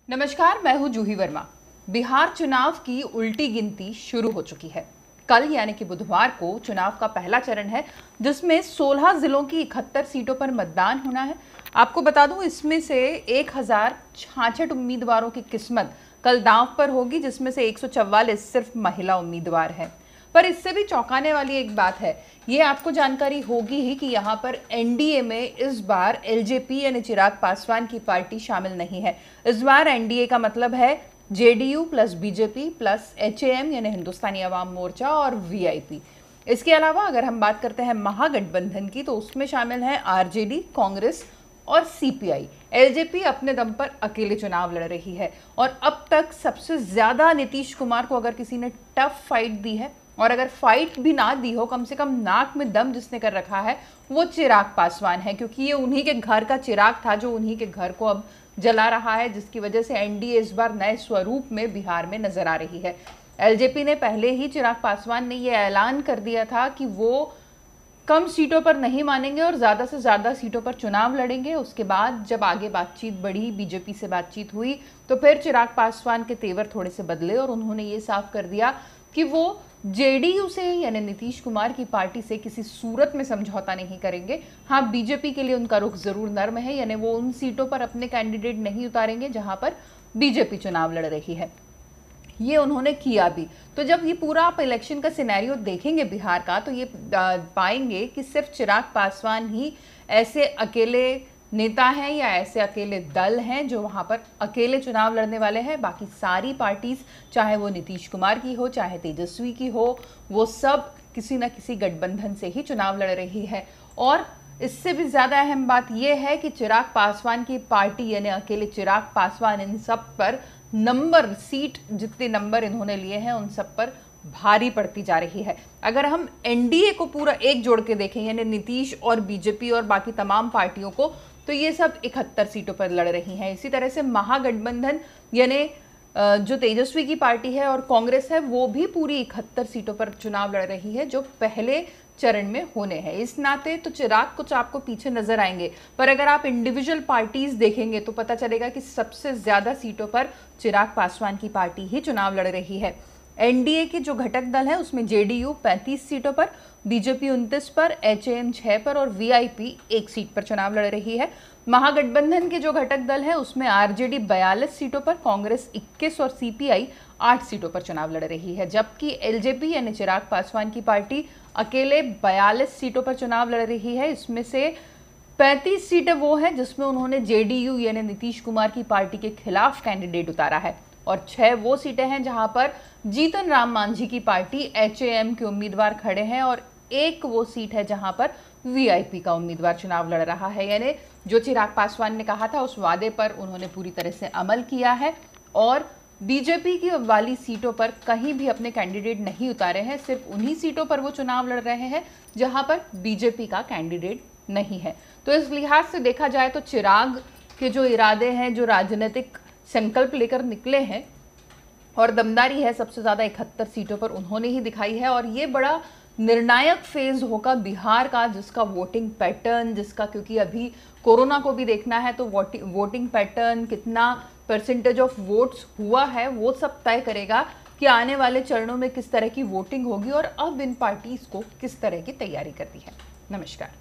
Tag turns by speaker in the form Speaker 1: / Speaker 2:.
Speaker 1: नमस्कार, मैं हूं जूही वर्मा। बिहार चुनाव की उल्टी गिनती शुरू हो चुकी है। कल यानी कि बुधवार को चुनाव का पहला चरण है, जिसमें 16 जिलों की 71 सीटों पर मतदान होना है। आपको बता दूं, इसमें से 1066 उम्मीदवारों की किस्मत कल दांव पर होगी, जिसमें से 144 सिर्फ महिला उम्मीदवार हैं। पर इससे भी चौंकाने वाली एक बात है, ये आपको जानकारी होगी ही कि यहाँ पर एनडीए में इस बार एलजेपी यानी चिराग पासवान की पार्टी शामिल नहीं है। इस बार एनडीए का मतलब है JDU plus BJP plus HAM यानी हिंदुस्तानी अवाम मोर्चा और वीआईपी। इसके अलावा अगर हम बात करते हैं महागठबंधन की, तो उसमें शामिल है आरजेडी, कांग्रेस और सीपीआई। एलजेपी अपने दम पर अकेले चुनाव लड़ रही है और अब तक सबसे ज्यादा नीतीश कुमार को अगर किसी ने टफ फाइट दी है, और अगर फाइट भी ना दी हो, कम से कम नाक में दम जिसने कर रखा है, वो चिराग पासवान है, क्योंकि ये उन्हीं के घर का चिराग था जो उन्हीं के घर को अब जला रहा है, जिसकी वजह से एनडीए इस बार नए स्वरूप में बिहार में नजर आ रही है। एलजेपी ने पहले ही, चिराग पासवान ने यह ऐलान कर दिया था कि वो कम सीटों पर नहीं मानेंगे और ज़्यादा से ज़्यादा सीटों पर चुनाव लड़ेंगे। उसके बाद जब आगे बातचीत बढ़ी, बीजेपी से बातचीत हुई, तो फिर चिराग पासवान के तेवर थोड़े से बदले और उन्होंने ये साफ कर दिया कि वो जेडीयू से यानी नीतीश कुमार की पार्टी से किसी सूरत में समझौता नहीं करेंगे। हाँ, बीजेपी के लिए उनका रुख जरूर नर्म है, यानी वो उन सीटों पर अपने कैंडिडेट नहीं उतारेंगे जहां पर बीजेपी चुनाव लड़ रही है। ये उन्होंने किया भी। तो जब ये पूरा आप इलेक्शन का सिनेरियो देखेंगे बिहार का, तो ये पाएंगे कि सिर्फ चिराग पासवान ही ऐसे अकेले नेता हैं या ऐसे अकेले दल हैं जो वहां पर अकेले चुनाव लड़ने वाले हैं। बाकी सारी पार्टीज, चाहे वो नीतीश कुमार की हो, चाहे तेजस्वी की हो, वो सब किसी न किसी गठबंधन से ही चुनाव लड़ रही है। और इससे भी ज्यादा अहम बात यह है कि चिराग पासवान की पार्टी यानी अकेले चिराग पासवान इन सब पर नंबर, सीट जितने नंबर इन्होंने लिए हैं उन सब पर भारी पड़ती जा रही है। अगर हम एनडीए को पूरा एक जोड़ के देखें, यानी नीतीश और बीजेपी और बाकी तमाम पार्टियों को, तो ये सब 71 सीटों पर लड़ रही हैं। इसी तरह से महागठबंधन यानी जो तेजस्वी की पार्टी है और कांग्रेस है, वो भी पूरी 71 सीटों पर चुनाव लड़ रही है, जो पहले चरण में होने हैं। इस नाते तो चिराग कुछ आपको पीछे नजर आएंगे, पर अगर आप इंडिविजुअल पार्टीज देखेंगे तो पता चलेगा कि सबसे ज्यादा सीटों पर चिराग पासवान की पार्टी ही चुनाव लड़ रही है। एनडीए के जो घटक दल है उसमें जेडीयू 35 सीटों पर, बीजेपी 29 पर, एचएएम 6 पर और वीआईपी 1 सीट पर चुनाव लड़ रही है। महागठबंधन के जो घटक दल है उसमें आरजेडी 42 सीटों पर, कांग्रेस 21 और सीपीआई 8 सीटों पर चुनाव लड़ रही है। जबकि एलजेपी यानी चिराग पासवान की पार्टी अकेले 42 सीटों पर चुनाव लड़ रही है। इसमें से 35 सीटें वो हैं जिसमें उन्होंने जेडीयू यानी नीतीश कुमार की पार्टी के खिलाफ कैंडिडेट उतारा है, और 6 वो सीटें हैं जहां पर जीतन राम मांझी की पार्टी एचएएम के उम्मीदवार खड़े हैं, और 1 वो सीट है जहां पर वीआईपी का उम्मीदवार चुनाव लड़ रहा है। यानी जो चिराग पासवान ने कहा था उस वादे पर उन्होंने पूरी तरह से अमल किया है, और बीजेपी की वाली सीटों पर कहीं भी अपने कैंडिडेट नहीं उतारे हैं। सिर्फ उन्हीं सीटों पर वो चुनाव लड़ रहे हैं जहां पर बीजेपी का कैंडिडेट नहीं है। तो इस लिहाज से देखा जाए तो चिराग के जो इरादे हैं, जो राजनीतिक संकल्प लेकर निकले हैं, और दमदारी है, सबसे ज्यादा 71 सीटों पर उन्होंने ही दिखाई है। और ये बड़ा निर्णायक फेज होगा बिहार का, जिसका वोटिंग पैटर्न, जिसका, क्योंकि अभी कोरोना को भी देखना है, तो वोटिंग पैटर्न, कितना परसेंटेज ऑफ वोट्स हुआ है, वो सब तय करेगा कि आने वाले चरणों में किस तरह की वोटिंग होगी और अब इन पार्टीज को किस तरह की तैयारी करती है। नमस्कार।